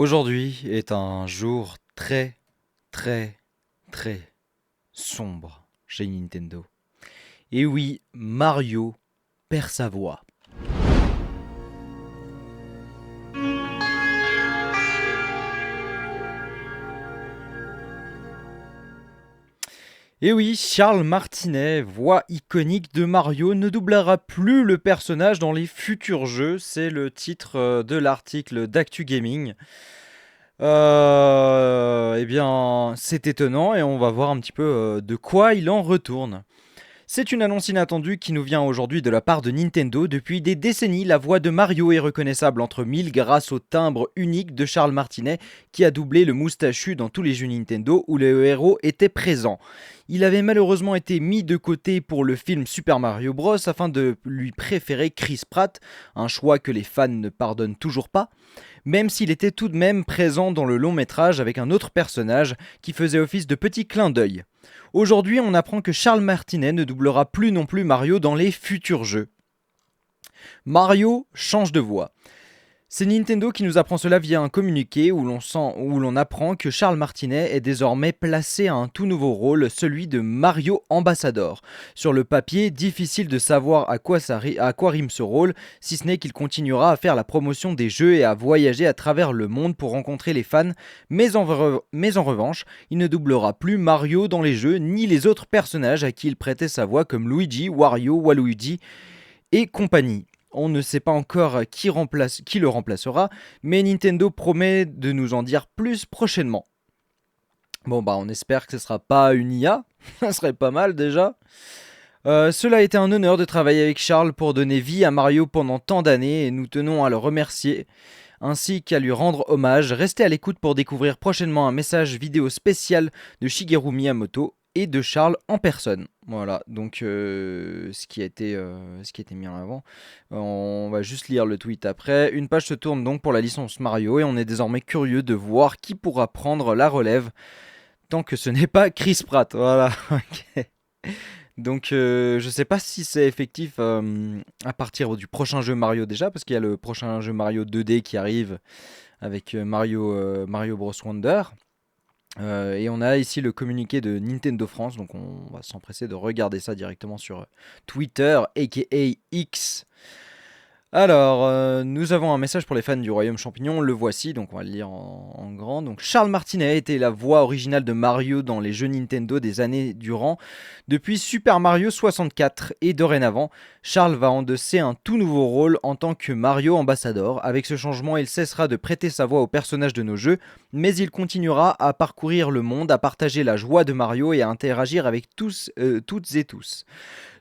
Aujourd'hui est un jour très, très, très sombre chez Nintendo. Et oui, Mario perd sa voix. Et oui, Charles Martinet, voix iconique de Mario, ne doublera plus le personnage dans les futurs jeux. C'est le titre de l'article d'Actu Gaming. Eh bien, c'est étonnant et on va voir un petit peu de quoi il en retourne. C'est une annonce inattendue qui nous vient aujourd'hui de la part de Nintendo. Depuis des décennies, la voix de Mario est reconnaissable entre mille grâce au timbre unique de Charles Martinet qui a doublé le moustachu dans tous les jeux Nintendo où le héros était présent. Il avait malheureusement été mis de côté pour le film Super Mario Bros afin de lui préférer Chris Pratt, un choix que les fans ne pardonnent toujours pas, même s'il était tout de même présent dans le long métrage avec un autre personnage qui faisait office de petit clin d'œil. Aujourd'hui, on apprend que Charles Martinet ne doublera plus non plus Mario dans les futurs jeux. Mario change de voix. C'est Nintendo qui nous apprend cela via un communiqué où l'on apprend que Charles Martinet est désormais placé à un tout nouveau rôle, celui de Mario Ambassador. Sur le papier, difficile de savoir à quoi rime ce rôle, si ce n'est qu'il continuera à faire la promotion des jeux et à voyager à travers le monde pour rencontrer les fans, mais en revanche, il ne doublera plus Mario dans les jeux, ni les autres personnages à qui il prêtait sa voix comme Luigi, Wario, Waluigi et compagnie. On ne sait pas encore qui le remplacera, mais Nintendo promet de nous en dire plus prochainement. Bon bah on espère que ce sera pas une IA, ça serait pas mal déjà. Cela a été un honneur de travailler avec Charles pour donner vie à Mario pendant tant d'années et nous tenons à le remercier ainsi qu'à lui rendre hommage. Restez à l'écoute pour découvrir prochainement un message vidéo spécial de Shigeru Miyamoto et de Charles en personne. Voilà, donc ce qui a été mis en avant. On va juste lire le tweet après. Une page se tourne donc pour la licence Mario et on est désormais curieux de voir qui pourra prendre la relève tant que ce n'est pas Chris Pratt. Voilà, ok. Donc je sais pas si c'est effectif à partir du prochain jeu Mario déjà, parce qu'il y a le prochain jeu Mario 2D qui arrive avec Mario Bros Wonder. Et on a ici le communiqué de Nintendo France, donc on va s'empresser de regarder ça directement sur Twitter, aka X. Alors, nous avons un message pour les fans du Royaume Champignon, le voici, donc on va le lire en grand. Donc, Charles Martinet était la voix originale de Mario dans les jeux Nintendo des années durant, depuis Super Mario 64, et dorénavant, Charles va endosser un tout nouveau rôle en tant que Mario Ambassador. Avec ce changement, il cessera de prêter sa voix aux personnages de nos jeux, mais il continuera à parcourir le monde, à partager la joie de Mario et à interagir avec toutes et tous.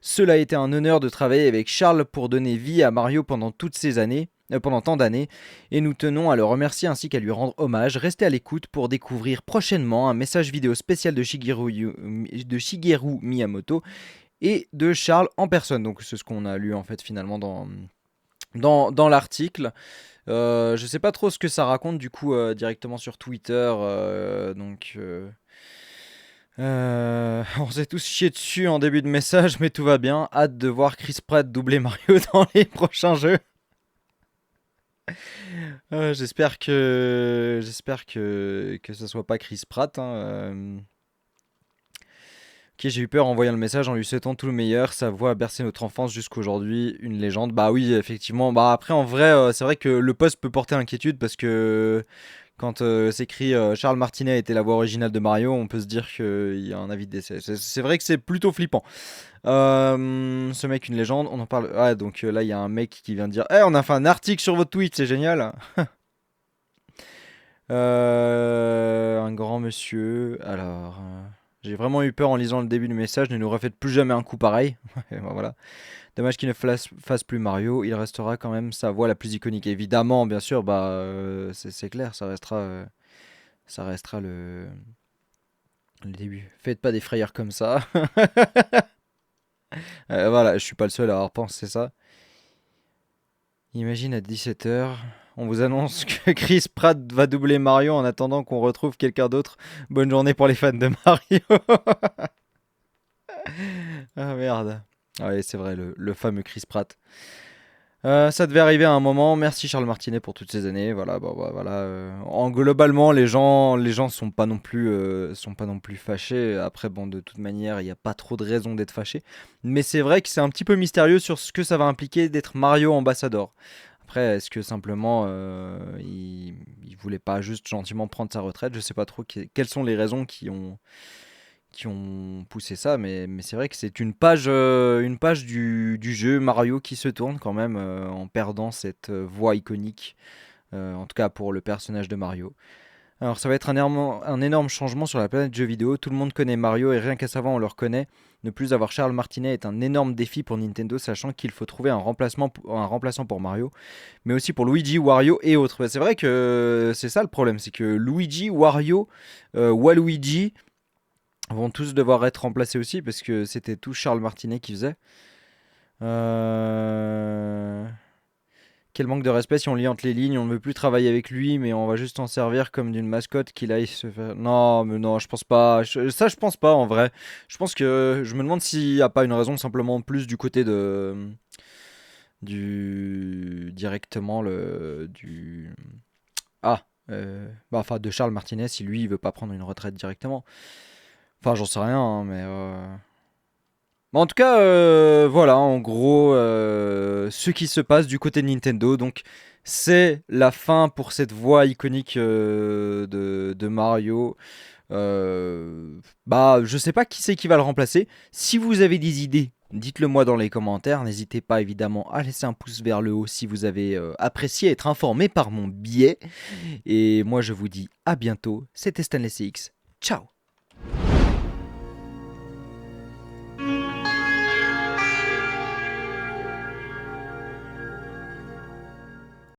Cela a été un honneur de travailler avec Charles pour donner vie à Mario pendant tant d'années, et nous tenons à le remercier ainsi qu'à lui rendre hommage. Restez à l'écoute pour découvrir prochainement un message vidéo spécial de Shigeru Miyamoto et de Charles en personne. Donc c'est ce qu'on a lu en fait finalement dans l'article. Je sais pas trop ce que ça raconte du coup directement sur Twitter, on s'est tous chié dessus en début de message, mais tout va bien. Hâte de voir Chris Pratt doubler Mario dans les prochains jeux. J'espère que ça soit pas Chris Pratt, hein. Ok, j'ai eu peur en voyant le message, en lui souhaitant tout le meilleur. Sa voix a bercé notre enfance jusqu'aujourd'hui, une légende. Bah oui, effectivement. Bah après, en vrai, c'est vrai que le post peut porter inquiétude parce que quand c'est écrit Charles Martinet était la voix originale de Mario, on peut se dire qu'il y a un avis de décès. C'est vrai que c'est plutôt flippant. Ce mec, une légende, on en parle. Ah, donc là, il y a un mec qui vient de dire on a fait un article sur votre tweet, c'est génial. Un grand monsieur. Alors, j'ai vraiment eu peur en lisant le début du message. Ne nous refaites plus jamais un coup pareil. Et ben voilà. Dommage qu'il ne fasse plus Mario. Il restera quand même sa voix la plus iconique. Évidemment, bien sûr, bah c'est clair, ça restera le début. Faites pas des frayeurs comme ça. Voilà, je suis pas le seul à avoir pensé ça. Imagine à 17h, on vous annonce que Chris Pratt va doubler Mario en attendant qu'on retrouve quelqu'un d'autre. Bonne journée pour les fans de Mario. Ah merde. Ah ouais, c'est vrai, le fameux Chris Pratt. Ça devait arriver à un moment. Merci Charles Martinet pour toutes ces années. Voilà, voilà. En globalement, les gens sont pas non plus fâchés. Après, bon, de toute manière, il n'y a pas trop de raison d'être fâché. Mais c'est vrai que c'est un petit peu mystérieux sur ce que ça va impliquer d'être Mario ambassadeur. Après, est-ce que simplement il voulait pas juste gentiment prendre sa retraite? Je sais pas trop quelles sont les raisons qui ont poussé ça, mais c'est vrai que c'est une page du jeu Mario qui se tourne quand même en perdant cette voix iconique, en tout cas pour le personnage de Mario. Alors ça va être un énorme changement sur la planète jeux vidéo, tout le monde connaît Mario et rien qu'à savoir on le reconnaît. Ne plus avoir Charles Martinet est un énorme défi pour Nintendo, sachant qu'il faut trouver un remplaçant pour Mario, mais aussi pour Luigi, Wario et autres. Bah, c'est vrai que c'est ça le problème, c'est que Luigi, Wario, Waluigi vont tous devoir être remplacés aussi parce que c'était tout Charles Martinet qui faisait. Euh, Quel manque de respect si on lit entre les lignes, on ne veut plus travailler avec lui, mais on va juste en servir comme d'une mascotte qu'il aille se faire. Non, mais non, je pense pas. Ça, je pense pas en vrai. Je me demande s'il n'y a pas une raison simplement plus du côté du directement du enfin de Charles Martinez si lui il veut pas prendre une retraite directement. Enfin, j'en sais rien, hein, mais en tout cas, voilà, en gros, ce qui se passe du côté de Nintendo. Donc, c'est la fin pour cette voix iconique de Mario. Je sais pas qui c'est qui va le remplacer. Si vous avez des idées, dites-le moi dans les commentaires. N'hésitez pas évidemment à laisser un pouce vers le haut si vous avez apprécié être informé par mon biais. Et moi, je vous dis à bientôt. C'était Stanley CX. Ciao!